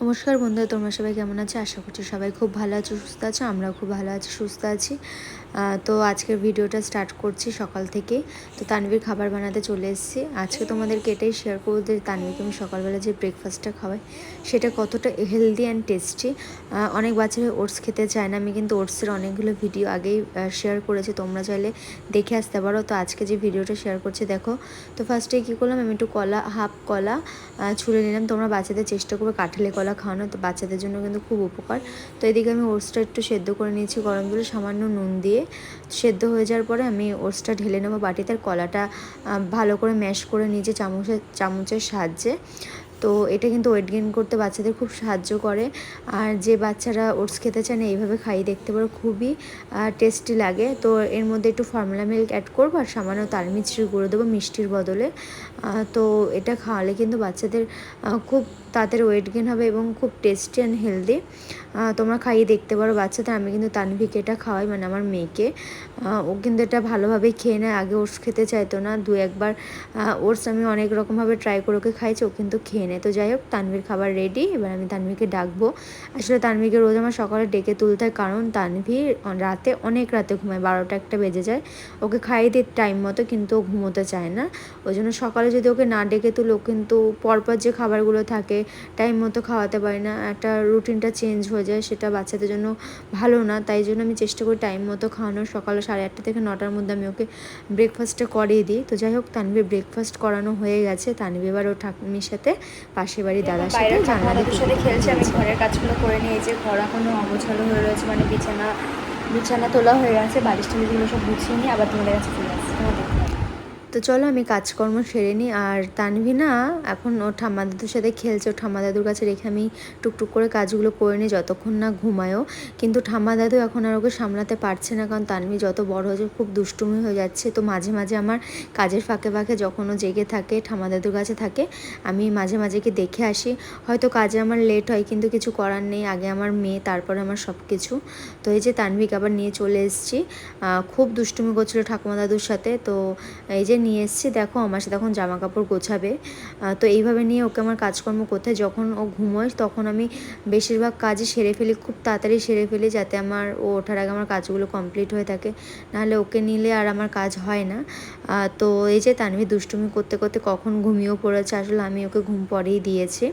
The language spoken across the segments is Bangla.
নমস্কার বন্ধুরা, তোমরা সবাই কেমন আছো? আশা করছি সবাই খুব ভালো আছো, সুস্থ আছো। আমরাও খুব ভালো আছি, সুস্থ আছি। তো আজকের ভিডিওটা স্টার্ট করছি সকাল থেকে। তো তানভীর খাবার বানাতে চলে এসেছি। আজকে তোমাদেরকে এটাই শেয়ার করবো যে তানভীরকে আমি সকালবেলা যে ব্রেকফাস্টটা খাওয়াই সেটা কতটা হেলদি অ্যান্ড টেস্টি। অনেক বাচ্চারা ওটস খেতে চায় না, আমি কিন্তু ওটসের অনেকগুলো ভিডিও আগেই শেয়ার করেছি, তোমরা চাইলে দেখে আসতে পারো। তো আজকে যে ভিডিওটা শেয়ার করছি দেখো। তো ফার্স্টে কী করলাম, আমি একটু হাফ কলা ছুলে নিলাম। তোমরা বাচ্চাদের চেষ্টা করবে কাঁঠালি কলা খাওয়ানো, তো বাচ্চাদের জন্য কিন্তু খুব উপকার। তো এদিকে আমি ওটসটা একটু সেদ্ধ করে নিয়েছি গরম জলে সামান্য নুন দিয়ে। সেদ্ধ হয়ে যাওয়ার পরে আমি ওটসটা ঢেলে নেবো বাটিতে। আর কলাটা ভালো করে ম্যাশ করে নিয়েছি চামচের সাহায্যে। তো এটা কিন্তু ওয়েট গেইন করতে বাচ্চাদের খুব সাহায্য করে। আর যে বাচ্চারা ওটস খেতে চায় না, এইভাবে খাইয়ে দেখতে পারো, খুবই টেস্টি লাগে। তো এর মধ্যে একটু ফর্মুলা মিল্ক অ্যাড করবো আর সামান্য তাল মিছরির গুঁড়ো দেবো মিষ্টির বদলে। তো এটা খাওয়ালে কিন্তু বাচ্চাদের খুব তাড়াতাড়ি ওয়েট গেইন হবে এবং খুব টেস্টি অ্যান্ড হেলদি। তোমরা খাইয়ে দেখতে পারো বাচ্চাদের। আমি কিন্তু তানভীকে এটা খাওয়াই, মানে আমার মেয়েকে। ও কিন্তু এটা ভালোভাবেই খেয়ে নেয়। আগে ওটস খেতে চাইতো না, দু একবার ওটস আমি অনেক রকমভাবে ট্রাই করে ওকে খাইছি, ও কিন্তু খেয়ে নেয়। তো যাই হোক, তানভীর খাবার রেডি। এবার আমি তানভীরকে ডাকবো। আসলে তানভীরকে রোজ আমার সকালে ডেকে তুলতে হয়, কারণ তানভীর অনেক রাতে ঘুমায়, 12টা-1টা বেজে যায়। ওকে খাইয়ে দিই টাইম মতো, কিন্তু ও ঘুমোতে চায় না। ওই জন্য সকালে যদি ওকে না ডেকে তুলো, কিন্তু পরপর যে খাবারগুলো থাকে টাইম মতো খাওয়াতে পারি না, একটা রুটিনটা চেঞ্জ হয়ে যায়, সেটা বাচ্চাদের জন্য ভালো না। তাই জন্য আমি চেষ্টা করি টাইম মতো খাওয়ানোর। সকালে 8:30 থেকে 9টার মধ্যে আমি ওকে ব্রেকফাস্টটা করিয়ে দিই। তো যাই হোক, তানভীর ব্রেকফাস্ট করানো হয়ে গেছে। তানভীর এবার ওর ঠাকুমির সাথে পাশের বাড়ি দাদার সাথে জানালাদের সাথে খেলছে। আমি ঘরের কাজগুলো করে নিয়েছি। ঘর এখনো অগোছালো হয়ে রয়েছে, মানে বিছানা তোলা হয়ে গেছে। বালিশ টালিশগুলো সব গুছিয়ে নিয়ে আবার তোমাদের কাছে ফিরে আসছি। তো চলো আমি কাজকর্ম সেরে নিই। আর তানভি না এখন ওর ঠাম্মা দাদুর সাথে খেলছে, ওর ঠাম্মা দাদুর কাছে রেখে আমি টুকটুক করে কাজগুলো করে নিই যতক্ষণ না ঘুমায়ও। কিন্তু ঠাম্মা দাদু এখন আর ওকে সামলাতে পারছে না, কারণ তানভি যত বড় হয়েছে খুব দুষ্টুমি হয়ে যাচ্ছে। তো মাঝে মাঝে আমার কাজের ফাঁকে ফাঁকে যখন ও জেগে থাকে, ঠাম্মা দাদুর কাছে থাকে, আমি মাঝে মাঝে কি দেখে আসি। হয়তো কাজে আমার লেট হয়, কিন্তু কিছু করার নেই, আগে আমার মেয়ে, তারপরে আমার সব কিছু। তো এই যে তানভিকে আবার নিয়ে চলে এসেছি। খুব দুষ্টুমি করছিল ঠাকুমা দাদুর সাথে। তো এই যে নিয়ে এসেছি, দেখো আমার সাথে এখন জামা কাপড় গোছাবে। তো এইভাবে নিয়ে ওকে আমার কাজকর্ম করতে হয়। যখন ও ঘুমোয় তখন আমি বেশিরভাগ কাজই সেরে ফেলি, খুব তাড়াতাড়ি সেরে ফেলি, যাতে আমার ও ওঠার আগে আমার কাজগুলো কমপ্লিট হয়ে থাকে। নাহলে ওকে নিলে আর আমার কাজ হয় না। তো এই যে তানভি দুষ্টুমি করতে করতে কখন ঘুমিয়েও পড়েছে। আসলে আমি ওকে ঘুম পরেই দিয়েছি।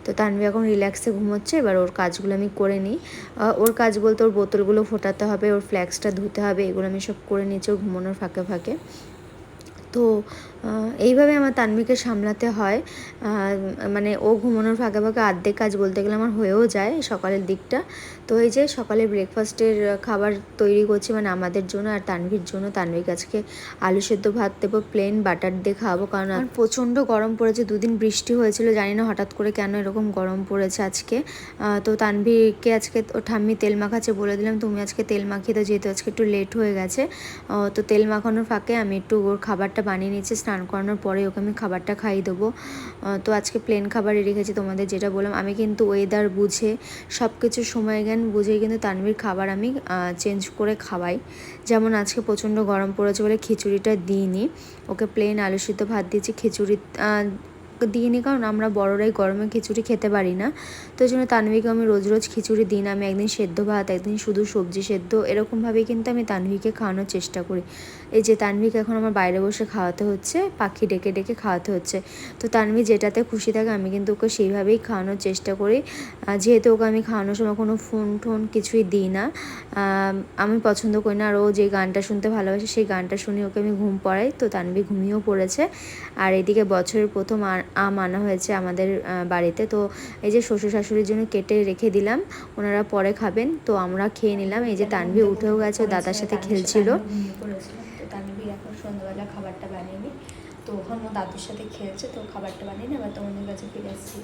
তো তানভি এখন রিল্যাক্সে ঘুমোচ্ছে। এবার ওর কাজগুলো আমি করে নিই। ওর কাজ বলতে ওর বোতলগুলো ফোটাতে হবে, ওর ফ্ল্যাক্সটা ধুতে হবে, এগুলো আমি সব করে নিচ্ছি ওর ঘুমানোর ফাঁকে ফাঁকে। তো এইভাবে আমার তানভিকে সামলাতে হয়। মানে ও ঘুমানোর ফাঁকে ফাঁকে অর্ধেক কাজ বলতে গেলে আমার হয়েও যায় সকালের দিকটা। তো এই যে সকালে ব্রেকফাস্টের খাবার তৈরি করছি, মানে আমাদের জন্য আর তানভির জন্য। তানভিকে আজকে আলু সেদ্ধ ভাত দেবো, প্লেন বাটার দিয়ে খাওয়াবো, কারণ আর প্রচণ্ড গরম পড়েছে। দুদিন বৃষ্টি হয়েছিল, জানি না হঠাৎ করে কেন এরকম গরম পড়েছে আজকে। তো তানভিকে আজকে ও ঠাম্মি তেল মাখাচ্ছে, বলে দিলাম তুমি আজকে তেল মাখিয়ে দাও, যেহেতু আজকে একটু লেট হয়ে গেছে। তো তেল মাখানোর ফাঁকে আমি একটু ওর খাবারটা বানিয়ে নিচ্ছি। স্নান করানোর পরে ওকে আমি খাবারটা খাইয়ে দেবো। তো আজকে প্লেন খাবারই রেখেছি, তোমাদের যেটা বললাম। আমি কিন্তু ওয়েদার বুঝে, সব কিছু সময় জ্ঞান বুঝে কিন্তু তানভীর খাবার আমি চেঞ্জ করে খাওয়াই। যেমন আজকে প্রচণ্ড গরম পড়েছে বলে খিচুড়িটা দিইনি, ওকে প্লেন আলু সিদ্ধ ভাত দিয়েছি। খিচুড়ি দিইনি কারণ আমরা বড়রাই গরমে খিচুড়ি খেতে পারি না। তো এই জন্য তানভিকে আমি রোজ রোজ খিচুড়ি দিই না। আমি একদিন সেদ্ধ ভাত, একদিন শুধু সবজি সেদ্ধ, এরকমভাবেই কিন্তু আমি তানভিকে খাওয়ানোর চেষ্টা করি। এই যে তানভিকে এখন আমার বাইরে বসে খাওয়াতে হচ্ছে, পাখি ডেকে ডেকে খাওয়াতে হচ্ছে। তো তানভি যেটাতে খুশি থাকে আমি কিন্তু ওকে সেইভাবেই খাওয়ানোর চেষ্টা করি। যেহেতু ওকে আমি খাওয়ানোর সময় কোনো ফোন টোন কিছুই দিই না, আমি পছন্দ করি না। আর ও যে গানটা শুনতে ভালোবাসে, সেই গানটা শুনে ওকে আমি ঘুম পড়াই। তো তানভি ঘুমিয়েও পড়েছে। আর এদিকে বছরের প্রথম আম আনা হয়েছে আমাদের বাড়িতে। তো এই যে শ্বশুর শাশুড়ির জন্য কেটে রেখে দিলাম, ওনারা পরে খাবেন। তো আমরা খেয়ে নিলাম। এই যে তানভি উঠেও গেছে, ও দাদার সাথে খেলছিল। তো তানভি এখন সন্ধ্যাবেলা খাবারটা বানিয়ে নিই। তো ওখানে ও দাদুর সাথে খেলছে, তো খাবারটা বানিয়ে নিই, আবার তোমাদের কাছে ফিরে আসছি।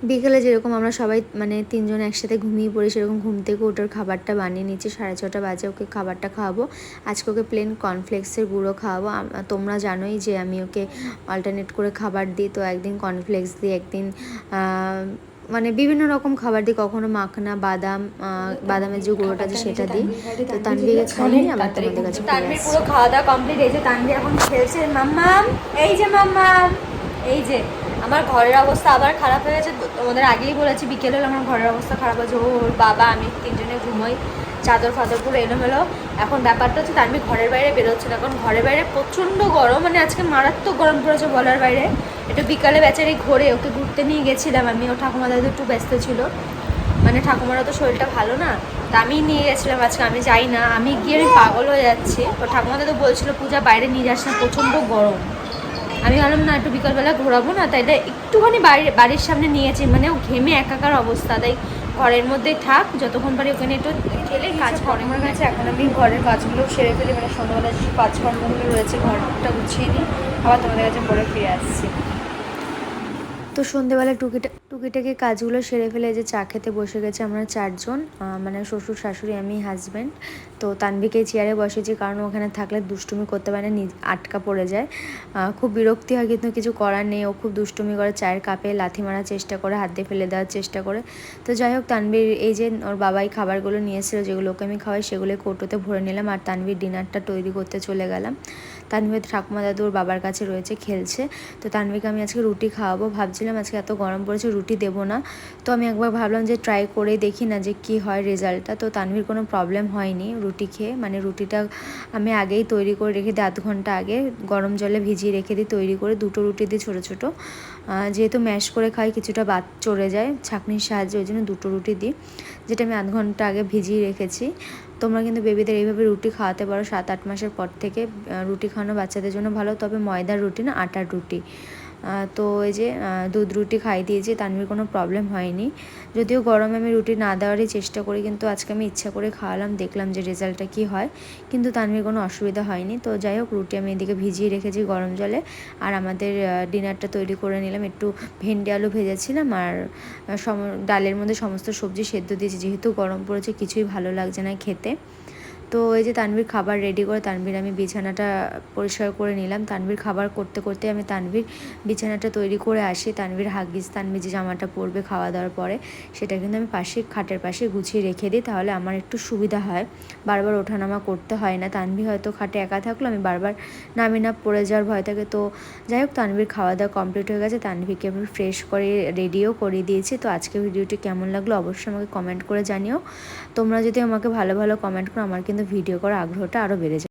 বিকেলে যেরকম আমরা সবাই মানে 3জন একসাথে ঘুমিয়ে পড়ি, সেরকম ঘুম থেকে ওটার খাবারটা বানিয়ে নিচ্ছি। 6:30 বাজে ওকে খাবারটা খাওয়াবো। আজকে ওকে প্লেন কর্নফ্লেক্সের গুঁড়ো খাওয়াবো। তোমরা জানোই যে আমি ওকে অল্টারনেট করে খাবার দিই। তো একদিন কর্নফ্লেক্স দিই, একদিন মানে বিভিন্ন রকম খাবার দিই, কখনো মাখনা, বাদামের যে গুঁড়োটা আছে সেটা দিই। তো তানভিকে খাইয়ে আবার তোমাদের কাছে ফিরে তানভির আসছি। পুরো খাওয়া দাওয়া কমপ্লিট। এই যে তানভি এখন খেলছে। মাম্মাম, এই যে মাম্মাম, এই যে আমার ঘরের অবস্থা আবার খারাপ হয়ে গেছে। তোমাদের আগেই বলেছি বিকেল হলে আমার ঘরের অবস্থা খারাপ হয়েছে। ওর বাবা আমি তিনজনে ঘুমোই, চাদর ফাদর পুরো এলোমেলো। এখন ব্যাপারটা হচ্ছে তানভি ঘরের বাইরে বেরোচ্ছে না, কারণ ঘরের বাইরে প্রচণ্ড গরম, মানে আজকে মারাত্মক গরম পড়েছে বলার বাইরে। একটু বিকালে বেচারি ঘোরে, ওকে ঘুরতে নিয়ে গেছিলাম আমি, ও ঠাকুমা দাদু একটু ব্যস্ত ছিল, মানে ঠাকুমারও তো শরীরটা ভালো না, তা আমি নিয়ে গেছিলাম আজকে। আমি যাই না, আমি গিয়ে আমি পাগল হয়ে যাচ্ছি। ও ঠাকুমা দাদু বলছিল পূজা বাইরে নিয়ে যাস না, প্রচণ্ড গরম। আমি ভাবলাম না একটু বিকালবেলা ঘোরাবো না, তাই একটুখানি বাড়ির সামনে নিয়েছি, মানে ও ঘেমে একাকার অবস্থা, তাই ঘরের মধ্যেই থাক, যতক্ষণ পারি ওখানে একটু খেলে কাজ করে আমার কাছে। এখন আমি ঘরের কাজগুলো সেরে ফেলি, মানে সন্ধ্যাবেলা যে কাজকর্মগুলো রয়েছে ঘরটা গুছিয়ে নিই, আবার তোমাদের কাছে পরে ফিরে আসছি। তো সন্ধেবেলা টুকিটাকি কাজগুলো সেরে ফেলে যে চা খেতে বসে গেছে আমরা 4 জন, মানে শ্বশুর শাশুড়ি আমি হাজব্যান্ড। তো তানভিকে চেয়ারে বসেছি, কারণ ওখানে থাকলে দুষ্টুমি করতে পারে না, আটকা পড়ে যায়, খুব বিরক্তি হয়, কিন্তু কিছু করার নেই। ও খুব দুষ্টুমি করে, চায়ের কাপে লাথি মারার চেষ্টা করে, হাত দিয়ে ফেলে দেওয়ার চেষ্টা করে। তো যাই হোক, তানভির এই যে ওর বাবাই খাবারগুলো নিয়েছিল যেগুলোকে আমি খাওয়াই, সেগুলো কৌটোতে ভরে নিলাম, আর তানভির ডিনারটা তৈরি করতে চলে গেলাম। তানভীর ঠাকুমা দাদু ওর বাবার কাছে রয়েছে, খেলছে। তো তানভীরকে আমি আজকে রুটি খাওয়াবো ভাবছিলাম, আজকে এত গরম পড়েছে রুটি দেবো না, তো আমি একবার ভাবলাম যে ট্রাই করে দেখি না যে কি হয় রেজাল্টটা। তো তানভীর কোনো প্রবলেম হয়নি রুটি খেয়ে, মানে রুটিটা আমি আগেই তৈরি করে রেখে দিই, 0.5 ঘন্টা আগে গরম জলে ভিজিয়ে রেখে দিই তৈরি করে। 2টো রুটি দিই ছোটো ছোটো, যেহেতু ম্যাশ করে খাই কিছুটা বাদ চড়ে যায় ছাঁকনির সাহায্যে, ওই জন্য 2টো রুটি দিই, যেটা আমি 0.5 ঘন্টা আগে ভিজিয়ে রেখেছি। তোমরা কিন্তু বেবিদের এইভাবে রুটি খাওয়াতে পারো 7-8 মাসের পর থেকে। রুটি খাওয়ানো বাচ্চাদের জন্য ভালো, তবে ময়দার রুটি না, আটার রুটি। তো এই যে দুধ রুটি খাই দিয়েছি, তানভীর কোনো প্রবলেম হয়নি। যদিও গরমে আমি রুটি না দেওয়ারই চেষ্টা করি, কিন্তু আজকে আমি ইচ্ছা করে খাওয়ালাম, দেখলাম যে রেজাল্টটা কী হয়, কিন্তু তানভীর কোনো অসুবিধা হয়নি। তো যাই হোক, রুটি আমি এদিকে ভিজিয়ে রেখেছি গরম জলে, আর আমাদের ডিনারটা তৈরি করে নিলাম। একটু ভেন্ডি আলু ভেজেছিলাম, আর ডালের মধ্যে সমস্ত সবজি সেদ্ধ দিয়েছি, যেহেতু গরম পড়েছে কিছুই ভালো লাগছে না খেতে। তো এই যে তানভীর খাবার রেডি করে, তানভীর আমি বিছানাটা পরিষ্কার করে নিলাম। তানভীর খাবার করতে করতে আমি তানভীর বিছানাটা তৈরি করে আসি। তানভীর হাগিস, তানভীর যে জামাটা পরবে খাওয়া দাওয়ার পরে, সেটা কিন্তু আমি পাশে খাটের পাশে গুছিয়ে রেখে দিই, তাহলে আমার একটু সুবিধা হয়, বারবার ওঠানামা করতে হয় না। তানভীর হয়তো খাটে একা থাকলো, আমি বারবার নামি না পড়ে যাওয়ার ভয় থাকে। তো যাই হোক, তানভীর খাওয়া দাওয়া কমপ্লিট হয়ে গেছে, তানভীরকে আমি ফ্রেশ করে রেডিও করে দিয়েছি। তো আজকে ভিডিওটি কেমন লাগলো অবশ্যই আমাকে কমেন্ট করে জানিও। তোমরা যদি আমাকে ভালো ভালো কমেন্ট করো, আমার কিন্তু ভিডিও করার আগ্রহটা আরও বেড়ে যায়।